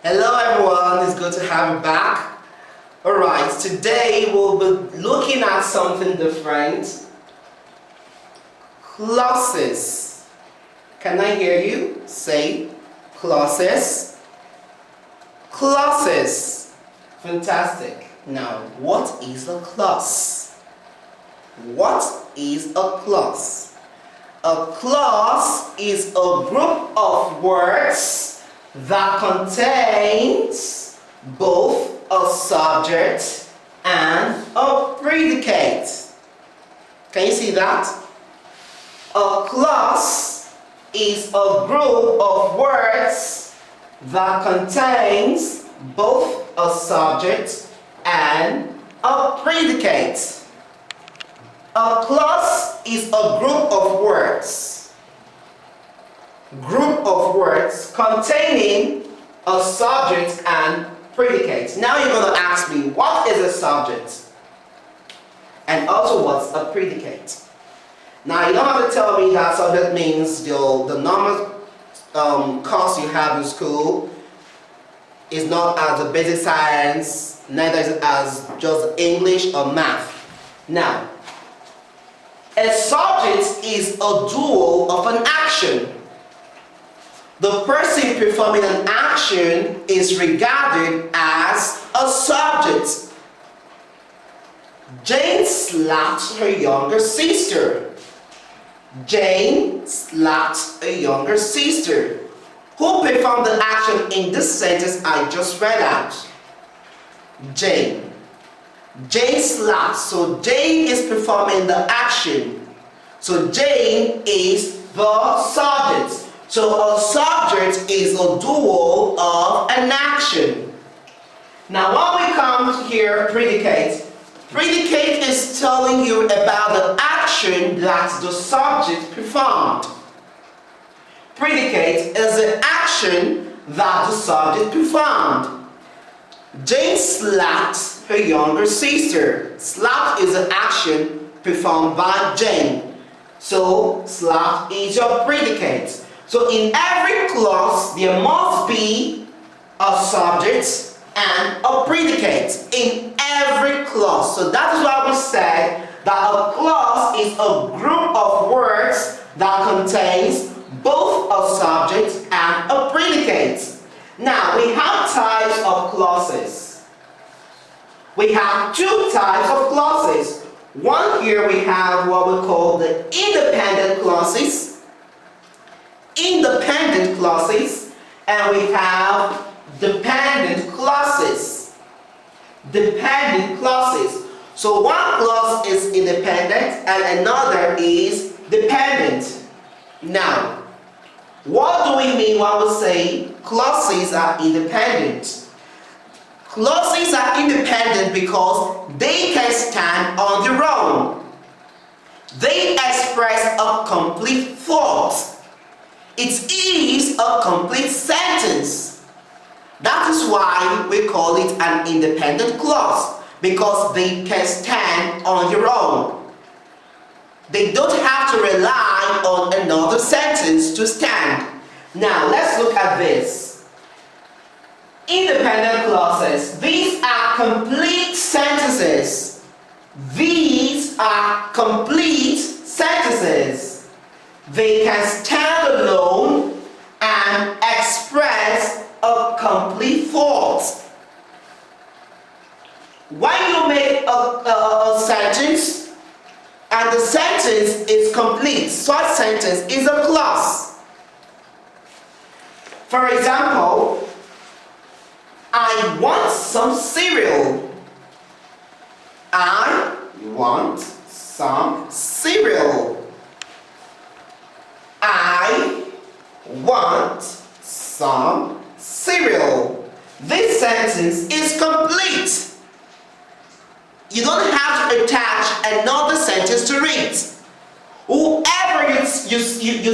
Hello everyone, it's good to have you back. Alright, today we'll be looking at something different. Clauses. Can I hear you? Say clauses. Clauses. Fantastic. Now, what is a clause? What is a clause? A clause is a group of words that contains both a subject and a predicate. Can you see that? A clause is a group of words that contains both a subject and a predicate. A clause is a group of words containing a subject and predicate. Now you're going to ask me, what is a subject? And also, what's a predicate? Now you don't have to tell me that subject means the normal course you have in school is not as a basic science, neither is it as just English or math. Now, a subject is a dual of an action. The person performing an action is regarded as a subject. Jane slapped her younger sister. Jane slapped a younger sister. Who performed the action in this sentence I just read out? Jane. Jane slapped, so Jane is performing the action. So Jane is the subject. So a subject is a dual of an action. Now when we come to here, predicate. Predicate is telling you about the action that the subject performed. Predicate is the action that the subject performed. Jane slapped her younger sister. Slap is an action performed by Jane. So slap is your predicate. So in every clause there must be a subject and a predicate in every clause. So that is why we said that a clause is a group of words that contains both a subject and a predicate. Now we have types of clauses. We have two types of clauses. One here we have what we call the independent clauses. Independent clauses, and we have dependent clauses. Dependent clauses. So one clause is independent and another is dependent. Now, what do we mean when we say clauses are independent? Clauses are independent because they can stand on their own. They express a complete thought. It is a complete sentence. That is why we call it an independent clause, because they can stand on their own. They don't have to rely on another sentence to stand. Now let's look at this. Independent clauses. These are complete sentences. These are complete sentences. They can stand alone and express a complete thought. When you make a sentence and the sentence is complete, such sentence is a clause. For example, I want some cereal. I want some cereal. I want some cereal. This sentence is complete. You don't have to attach another sentence to it. Whoever you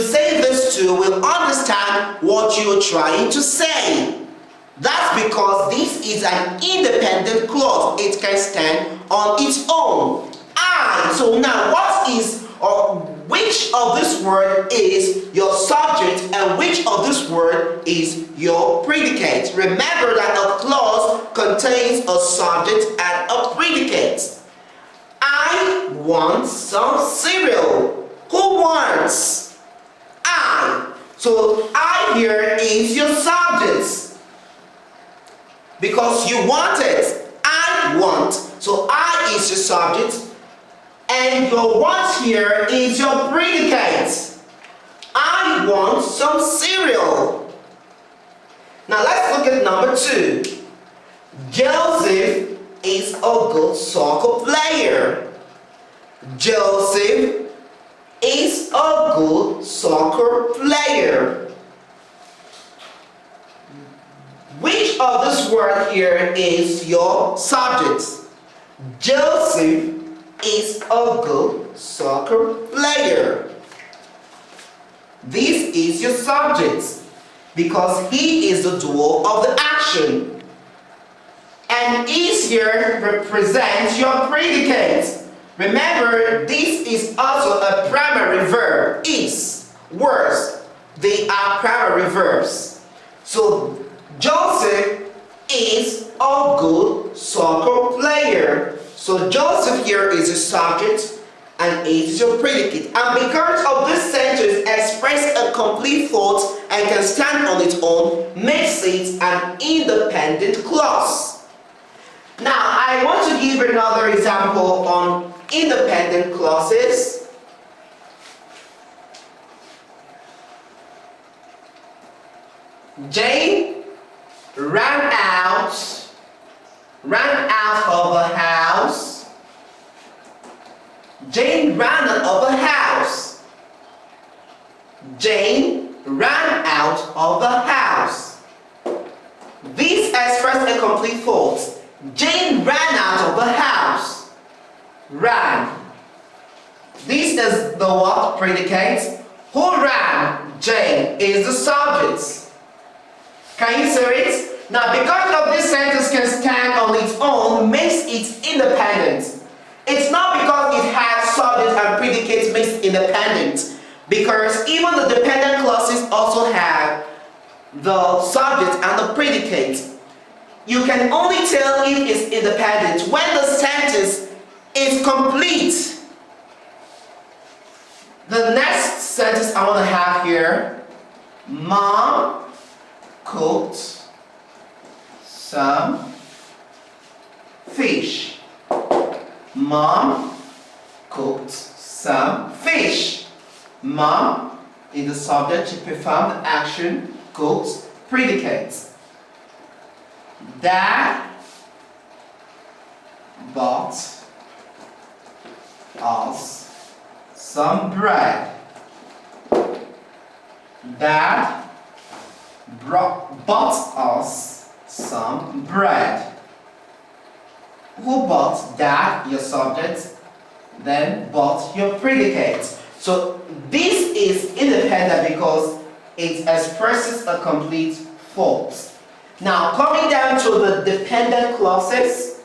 say this to will understand what you're trying to say. That's because this is an independent clause. It can stand on its own. So now what is, or which of this word is your subject and which of this word is your predicate. Remember that a clause contains a subject and a predicate. I want some cereal. Who wants? I. So I here is your subject because you want it. I want. So I is your subject. And your want here is your predicate. I want some cereal. Now let's look at number 2. Joseph is a good soccer player. Joseph is a good soccer player. Which of this word here is your subject? Joseph is a good soccer player. This is your subject because he is the doer of the action. And is here represents your predicate. Remember, this is also a primary verb. Is. Words. They are primary verbs. So Joseph is a good soccer player. So Joseph here is a subject and it is your predicate. And because of this sentence express a complete thought and can stand on its own, makes it an independent clause. Now I want to give another example on independent clauses. Jane ran out of a house. Jane ran out of a house. Jane ran out of the house. This expresses a complete thought. Jane ran out of the house. Ran. This is the what? Predicate. Who ran? Jane is the subject. Can you see it? Now, because of this sentence can stand on its own, makes it independent. It's not because it has subject and predicate makes it independent. Because even the dependent clauses also have the subject and the predicate. You can only tell if it's independent when the sentence is complete. The next sentence I want to have here, Mom cooked some fish. Mom cooked some fish. Mom is the subject, she performed the action, cooked, predicates. Dad bought us some bread. Dad bought us some bread. Who bought? Dad, your subject, then bought your predicate. So this is independent because it expresses a complete thought. Now coming down to the dependent clauses,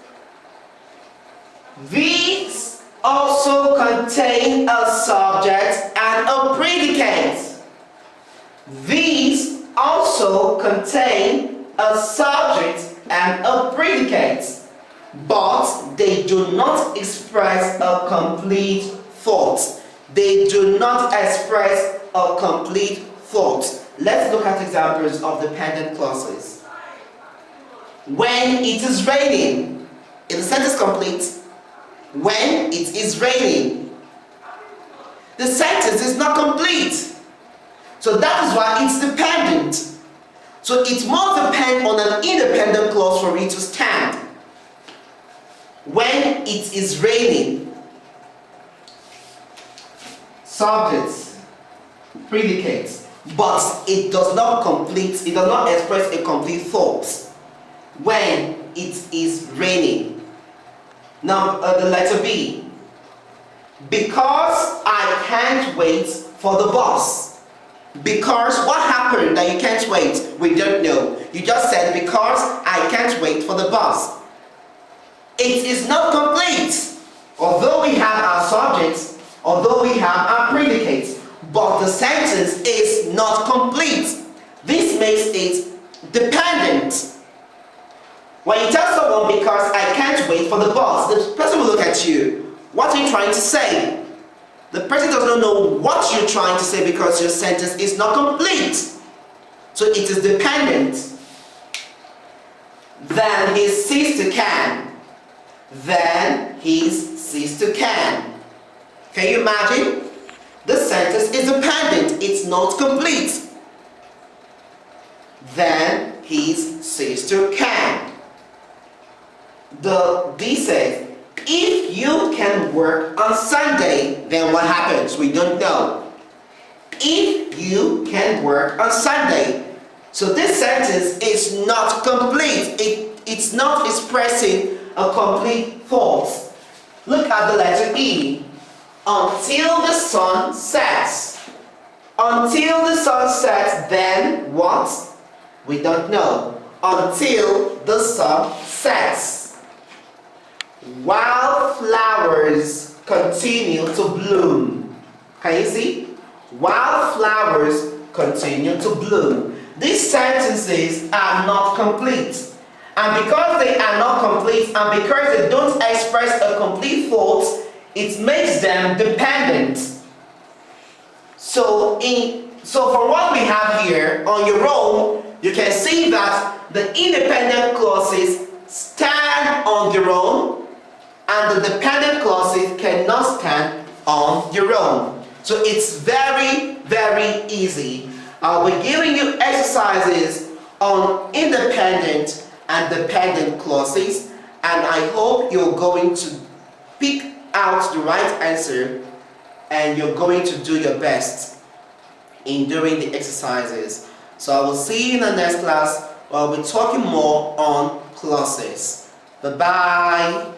these also contain a subject and a predicate. These also contain a subject and a predicate, but they do not express a complete thought. They do not express a complete thought. Let's look at examples of dependent clauses. When it is raining, is the sentence complete? When it is raining, the sentence is not complete. So that is why it's dependent. So it must depend on an independent clause for it to stand. When it is raining, subjects, predicates, but it does not complete, it does not express a complete thought. When it is raining. Now the letter B. Because I can't wait for the bus. Because what happened that you can't wait? We don't know. You just said because I can't wait for the bus. It is not complete. Although we have our subjects although we have our predicates, but the sentence is not complete. This makes it dependent. When you tell someone, because I can't wait for the bus, the person will look at you. What are you trying to say? The person does not know what you're trying to say because your sentence is not complete. So it is dependent. Then his sister can. Then his sister can. Can you imagine? The sentence is dependent. It's not complete. Then his sister can. D says, if you can work on Sunday, then what happens? We don't know. If you can work on Sunday. So this sentence is not complete. It's not expressing a complete thought. Look at the letter E. Until the sun sets. Until the sun sets, then what? We don't know. Until the sun sets. While flowers continue to bloom. Can you see? While flowers continue to bloom. These sentences are not complete. And because they are not complete and because they don't express a complete thought, it makes them dependent. So from what we have here on your own, you can see that the independent clauses stand on their own and the dependent clauses cannot stand on their own. So it's very, very easy. I'll be giving you exercises on independent and dependent clauses, and I hope you're going to pick out the right answer and you're going to do your best in doing the exercises. So I will see you in the next class where I'll be talking more on clauses. Bye-bye.